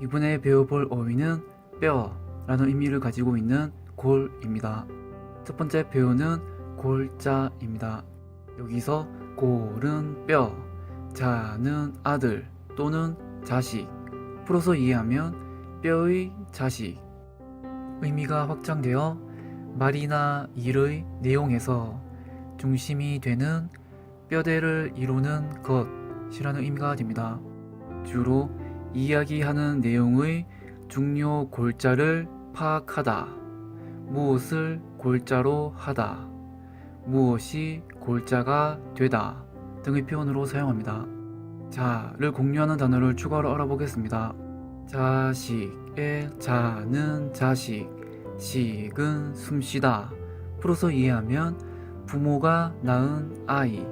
이번에 배워볼 어휘는 뼈라는 의미를 가지고 있는 골입니다. 첫 번째 배우는 골자입니다. 여기서 골은 뼈, 자는 아들 또는 자식, 풀어서 이해하면 뼈의 자식. 의미가 확장되어 말이나 일의 내용에서 중심이 되는 뼈대를 이루는 것이라는 의미가 됩니다. 주로 이야기하는 내용의 중요 골자를 파악하다, 무엇을 골자로 하다, 무엇이 골자가 되다 등의 표현으로 사용합니다. 자를 공유하는 단어를 추가로 알아보겠습니다. 자식의 자는 자식, 식은 숨쉬다, 풀어서 이해하면 부모가 낳은 아이,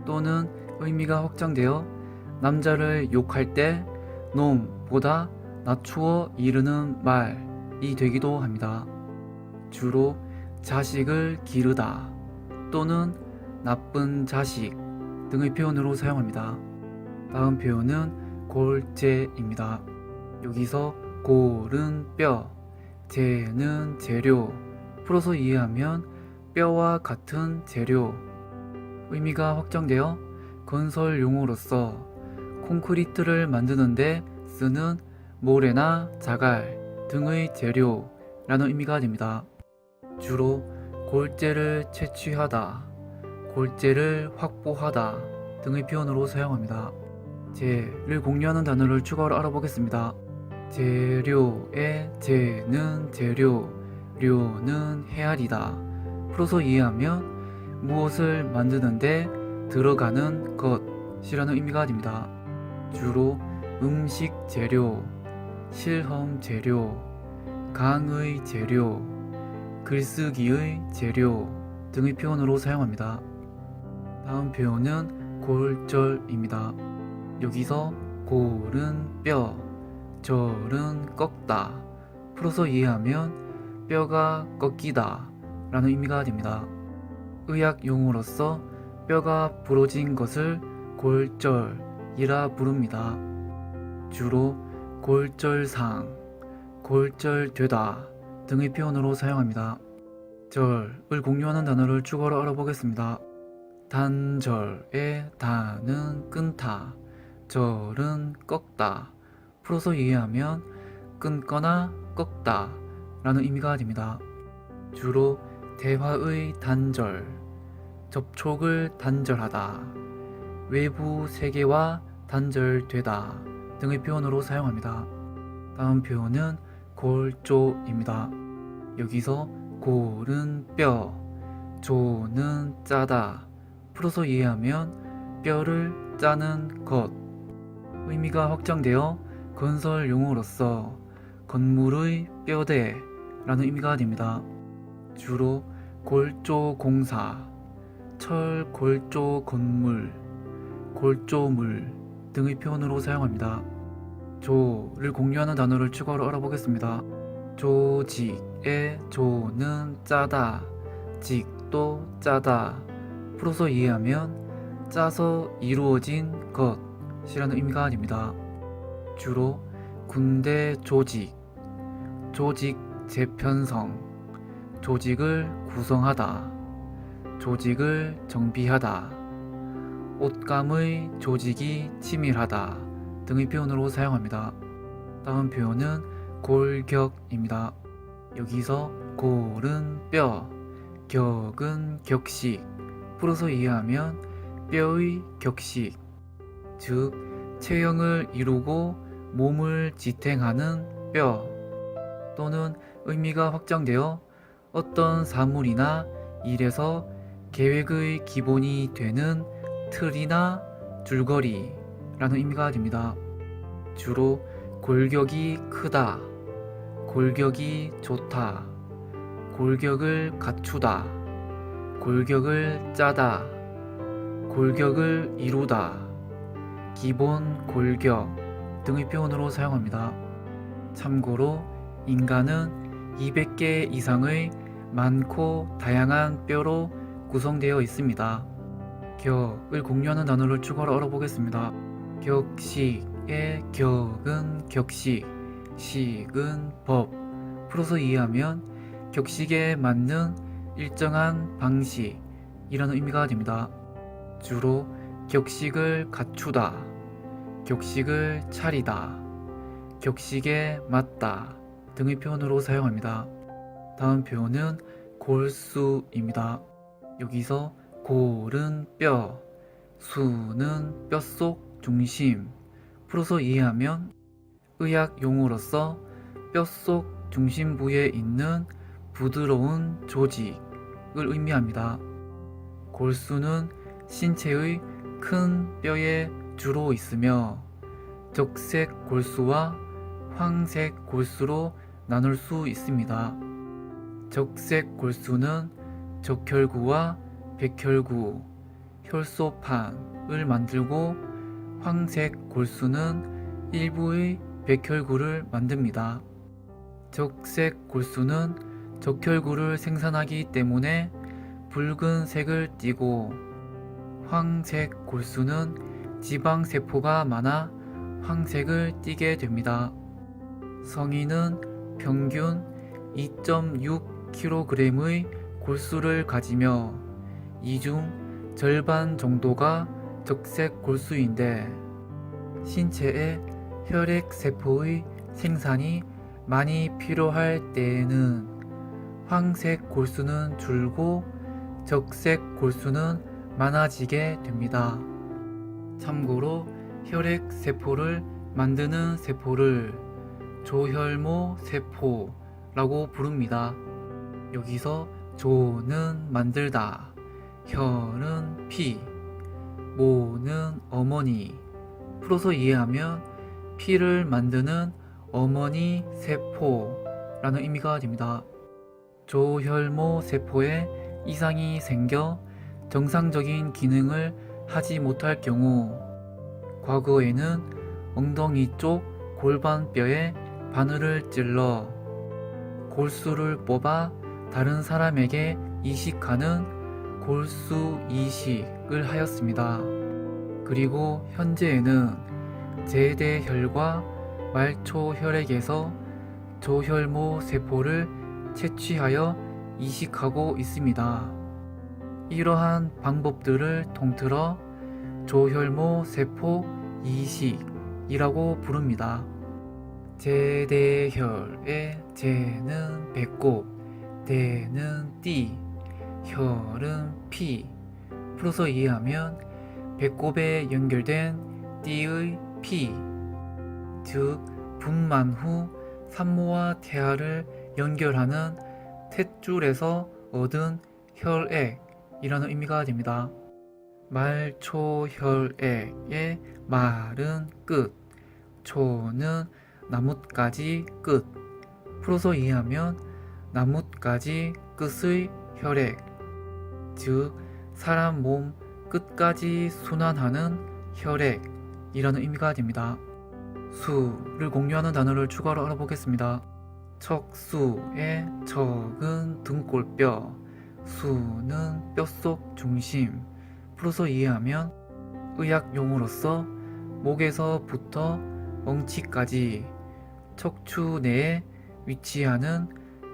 또는 의미가 확장되어 남자를 욕할 때 놈보다 낮추어 이르는 말이 되기도 합니다. 주로 자식을 기르다 또는 나쁜 자식 등의 표현으로 사용합니다. 다음 표현은 골재입니다. 여기서 골은 뼈, 재는 재료, 풀어서 이해하면 뼈와 같은 재료. 의미가 확장되어 건설 용어로서 콘크리트를 만드는데 쓰는 모래나 자갈 등의 재료라는 의미가 됩니다. 주로 골재를 채취하다, 골재를 확보하다 등의 표현으로 사용합니다. 재를 공유하는 단어를 추가로 알아보겠습니다. 재료의 재는 재료, 료는 헤아리다, 풀어서 이해하면 무엇을 만드는데 들어가는 것이라는 의미가 됩니다. 주로 음식 재료, 실험 재료, 강의 재료, 글쓰기의 재료 등의 표현으로 사용합니다. 다음 표현은 골절입니다. 여기서 골은 뼈, 절은 꺾다, 풀어서 이해하면 뼈가 꺾이다 라는 의미가 됩니다. 의학 용어로서 뼈가 부러진 것을 골절이라 부릅니다. 주로 골절상, 골절되다 등의 표현으로 사용합니다. 절을 공유하는 단어를 추가로 알아보겠습니다. 단절의 단은 끊다, 절은 꺾다, 풀어서 이해하면 끊거나 꺾다 라는 의미가 됩니다. 주로 대화의 단절, 접촉을 단절하다, 외부 세계와 단절되다 등의 표현으로 사용합니다. 다음 표현은 골조입니다. 여기서 골은 뼈, 조는 짜다, 풀어서 이해하면 뼈를 짜는 것. 의미가 확장되어 건설 용어로서 건물의 뼈대라는 의미가 됩니다. 주로 골조 공사, 철 골조 건물, 골조물 등의 표현으로 사용합니다. 조를 공유하는 단어를 추가로 알아보겠습니다. 조직의 조는 짜다, 직도 짜다, 풀어서 이해하면 짜서 이루어진 것이라는 의미가 됩니다. 주로 군대 조직, 조직 재편성, 조직을 구성하다, 조직을 정비하다, 옷감의 조직이 치밀하다 등의 표현으로 사용합니다. 다음 표현은 골격입니다. 여기서 골은 뼈, 격은 격식, 풀어서 이해하면 뼈의 격식, 즉 체형을 이루고 몸을 지탱하는 뼈, 또는 의미가 확장되어 어떤 사물이나 일에서 계획의 기본이 되는 틀이나 줄거리라는 의미가 됩니다. 주로 골격이 크다, 골격이 좋다, 골격을 갖추다, 골격을 짜다, 골격을 이루다, 기본 골격 등의 표현으로 사용합니다. 참고로 인간은 200개 이상의 많고 다양한 뼈로 구성되어 있습니다. 격을 공유하는 단어를 추가로 알아보겠습니다. 격식의 의 격은 격식, 식은 법. 풀어서 이해하면 격식에 맞는 일정한 방식이라는 의미가 됩니다. 주로 격식을 갖추다, 격식을 차리다, 격식에 맞다 등의 표현으로 사용합니다. 다음 표현은 골수입니다. 여기서 골은 뼈, 수는 뼛속 중심. 풀어서 이해하면 의학 용어로서 뼛속 중심부에 있는 부드러운 조직을 의미합니다. 골수는 신체의 큰 뼈에 주로 있으며 적색 골수와 황색 골수로 나눌 수 있습니다. 적색 골수는 적혈구와 백혈구, 혈소판을 만들고 황색 골수는 일부의 백혈구를 만듭니다. 적색 골수는 적혈구를 생산하기 때문에 붉은색을 띠고 황색 골수는 지방세포가 많아 황색을 띠게 됩니다. 성인은 평균 2.6kg의 골수를 가지며 이 중 절반 정도가 적색 골수인데 신체에 혈액세포의 생산이 많이 필요할 때에는 황색 골수는 줄고 적색 골수는 많아지게 됩니다. 참고로 혈액세포를 만드는 세포를 조혈모 세포라고 부릅니다. 여기서 조는 만들다, 혈은 피, 모는 어머니. 풀어서 이해하면 피를 만드는 어머니 세포라는 의미가 됩니다. 조혈모 세포에 이상이 생겨 정상적인 기능을 하지 못할 경우 과거에는 엉덩이 쪽 골반뼈에 바늘을 찔러 골수를 뽑아 다른 사람에게 이식하는 골수 이식을 하였습니다. 그리고 현재에는 제대혈과 말초혈액에서 조혈모 세포를 채취하여 이식하고 있습니다. 이러한 방법들을 통틀어 조혈모 세포 이식이라고 부릅니다. 제대혈의 제는 배꼽, 대는 띠, 혈은 피. 풀어서 이해하면 배꼽에 연결된 띠의 피, 즉 분만 후 산모와 태아를 연결하는 탯줄에서 얻은 혈액이라는 의미가 됩니다. 말초혈액의 말은 끝, 초는 나뭇가지 끝. 풀어서 이해하면 나뭇가지 끝의 혈액, 즉 사람 몸 끝까지 순환하는 혈액이라는 의미가 됩니다. 수를 공유하는 단어를 추가로 알아보겠습니다. 척수의 척은 등골뼈, 수는 뼛속 중심. 풀어서 이해하면 의학 용어로서 목에서부터 엉치까지 척추 내에 위치하는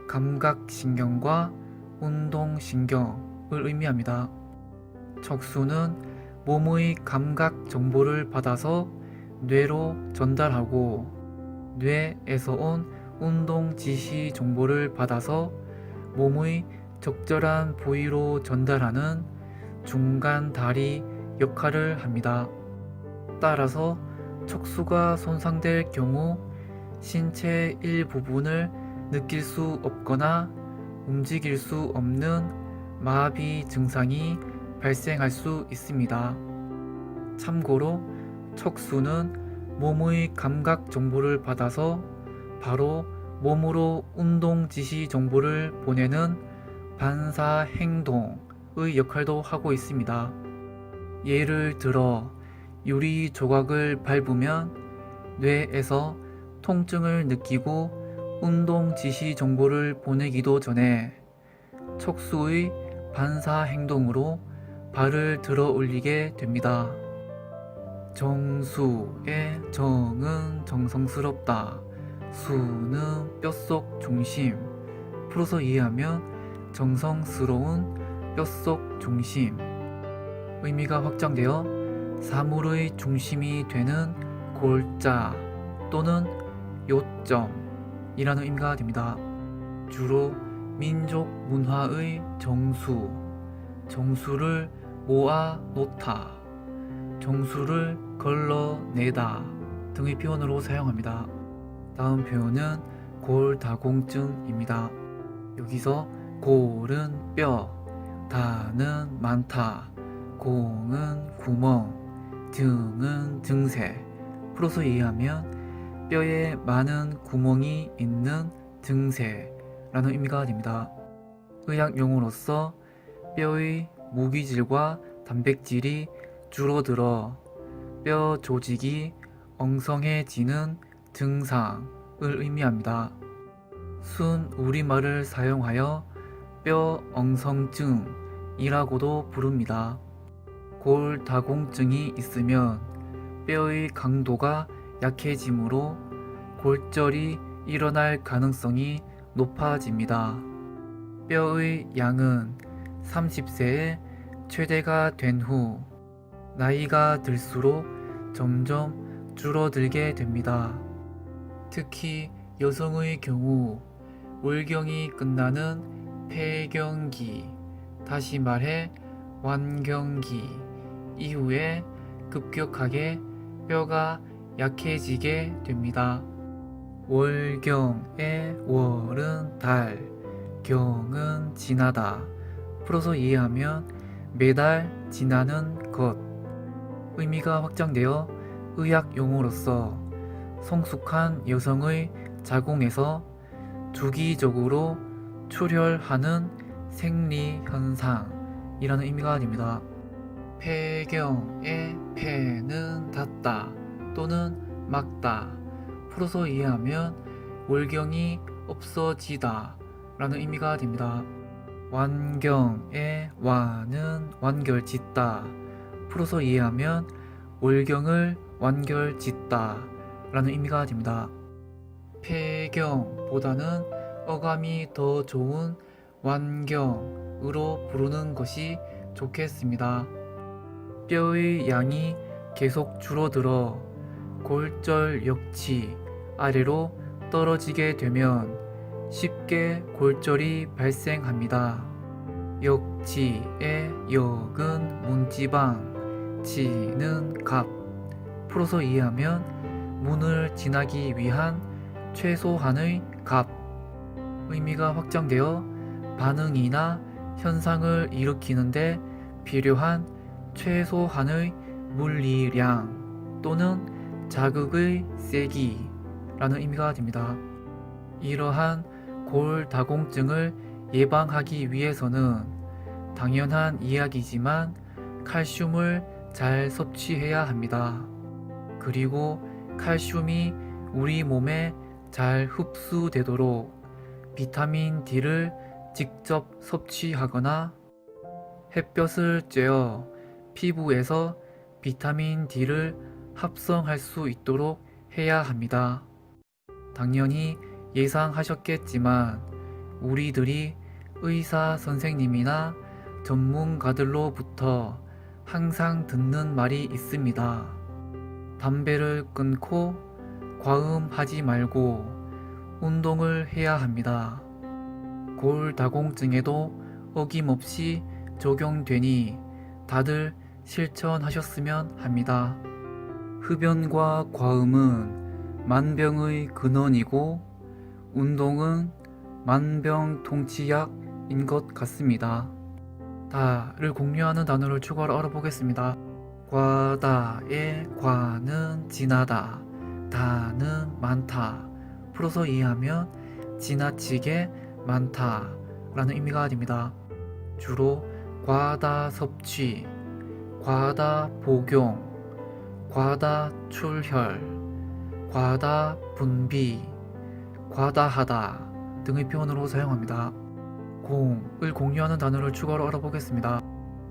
감각신경과 운동신경을 의미합니다. 척수는 몸의 감각 정보를 받아서 뇌로 전달하고 뇌에서 온 운동 지시 정보를 받아서 몸의 적절한 부위로 전달하는 중간 다리 역할을 합니다. 따라서 척수가 손상될 경우 신체 일부분을 느낄 수 없거나 움직일 수 없는 마비 증상이 발생할 수 있습니다. 참고로 척수는 몸의 감각 정보를 받아서 바로 몸으로 운동 지시 정보를 보내는 반사 행동의 역할도 하고 있습니다. 예를 들어 유리 조각을 밟으면 뇌에서 통증을 느끼고 운동 지시 정보를 보내기도 전에 척수의 반사 행동으로 발을 들어 올리게 됩니다. 정수의 정은 정성스럽다. 수는 뼛속 중심. 풀어서 이해하면 정성스러운 뼛속 중심. 의미가 확장되어 사물의 중심이 되는 골자 또는 요점이라는 의미가 됩니다. 주로 민족 문화의 정수를 모아 놓다, 정수를 걸러내다 등의 표현으로 사용합니다. 다음 표현은 골다공증입니다. 여기서 골은 뼈, 다는 많다, 공은 구멍, 등은 등새. 풀어서 이해하면 뼈에 많은 구멍이 있는 등새라는 의미가 됩니다. 의학 용어로서 뼈의 무기질과 단백질이 줄어들어 뼈 조직이 엉성해지는 증상을 의미합니다. 순 우리말을 사용하여 뼈 엉성증이라고도 부릅니다. 골다공증이 있으면 뼈의 강도가 약해지므로 골절이 일어날 가능성이 높아집니다. 뼈의 양은 30세에 최대가 된 후 나이가 들수록 점점 줄어들게 됩니다. 특히 여성의 경우 월경이 끝나는 폐경기, 다시 말해 완경기 이후에 급격하게 뼈가 약해지게 됩니다. 월경의 월은 달, 경은 지나다. 풀어서 이해하면 매달 지나는 것. 의미가 확장되어 의학 용어로서 성숙한 여성의 자궁에서 주기적으로 출혈하는 생리 현상이라는 의미가 됩니다. 폐경의 폐는 닫다 또는 막다. 풀어서 이해하면 월경이 없어지다 라는 의미가 됩니다. 완경의 완은 완결짓다. 풀어서 이해하면 월경을 완결짓다 라는 의미가 됩니다. 폐경보다는 어감이 더 좋은 완경으로 부르는 것이 좋겠습니다. 뼈의 양이 계속 줄어들어 골절 역치 아래로 떨어지게 되면 쉽게 골절이 발생합니다. 역치의 역은 문지방, 지는 갑. 풀어서 이해하면 문을 지나기 위한 최소한의 값. 의미가 확장되어 반응이나 현상을 일으키는데 필요한 최소한의 물리량 또는 자극의 세기라는 의미가 됩니다. 이러한 골다공증을 예방하기 위해서는 당연한 이야기지만 칼슘을 잘 섭취해야 합니다. 그리고 칼슘이 우리 몸에 잘 흡수되도록 비타민 D를 직접 섭취하거나 햇볕을 쬐어 피부에서 비타민 D를 합성할 수 있도록 해야 합니다. 당연히 예상하셨겠지만 우리들이 의사 선생님이나 전문가들로부터 항상 듣는 말이 있습니다. 담배를 끊고 과음하지 말고 운동을 해야 합니다. 골다공증에도 어김없이 적용되니 다들 실천하셨으면 합니다. 흡연과 과음은 만병의 근원이고 운동은 만병통치약인 것 같습니다. 다를 공유하는 단어를 추가로 알아보겠습니다. 과다의 과는 지나다, 다는 많다. 풀어서 이해하면 지나치게 많다 라는 의미가 됩니다. 주로 과다 섭취, 과다 복용, 과다 출혈, 과다 분비, 과다하다 등의 표현으로 사용합니다. 공을 공유하는 단어를 추가로 알아보겠습니다.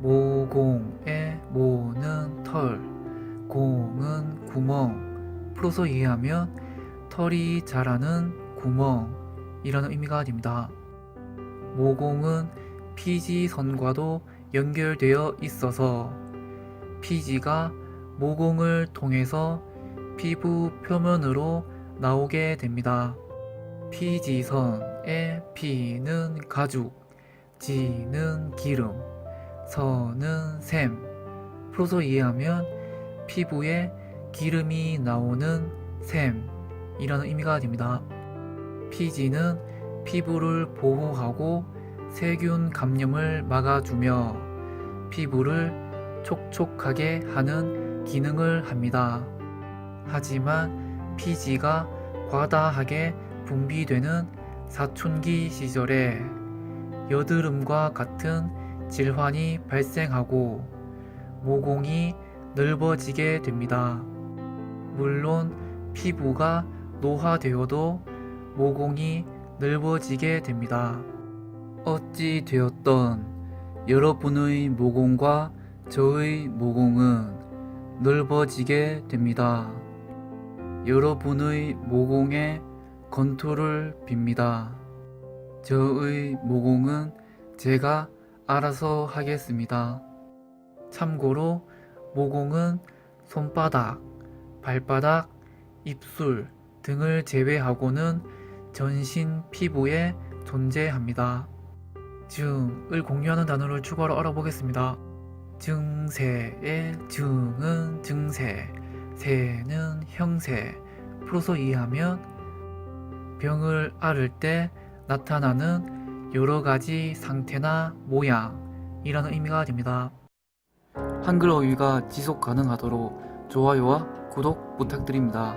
모공의 모는 털, 공은 구멍, 풀어서 이해하면 털이 자라는 구멍이라는 의미가 됩니다. 모공은 피지선과도 연결되어 있어서 피지가 모공을 통해서 피부 표면으로 나오게 됩니다. 피지선의 피는 가죽, 지는 기름, 선은 샘. 풀어서 이해하면 피부에 기름이 나오는 샘이라는 의미가 됩니다. 피지는 피부를 보호하고 세균 감염을 막아주며 피부를 촉촉하게 하는 기능을 합니다. 하지만 피지가 과다하게 분비되는 사춘기 시절에 여드름과 같은 질환이 발생하고 모공이 넓어지게 됩니다. 물론 피부가 노화되어도 모공이 넓어지게 됩니다. 어찌 되었던 여러분의 모공과 저의 모공은 넓어지게 됩니다. 여러분의 모공에 건투를 빕니다. 저의 모공은 제가 알아서 하겠습니다. 참고로 모공은 손바닥, 발바닥, 입술 등을 제외하고는 전신 피부에 존재합니다. 증을 공유하는 단어를 추가로 알아보겠습니다. 증세의 증은 증세, 세는 형세. 풀어서 이해하면 병을 앓을 때 나타나는 여러 가지 상태나 모양이라는 의미가 됩니다. 한글 어휘가 지속 가능하도록 좋아요와 구독 부탁드립니다.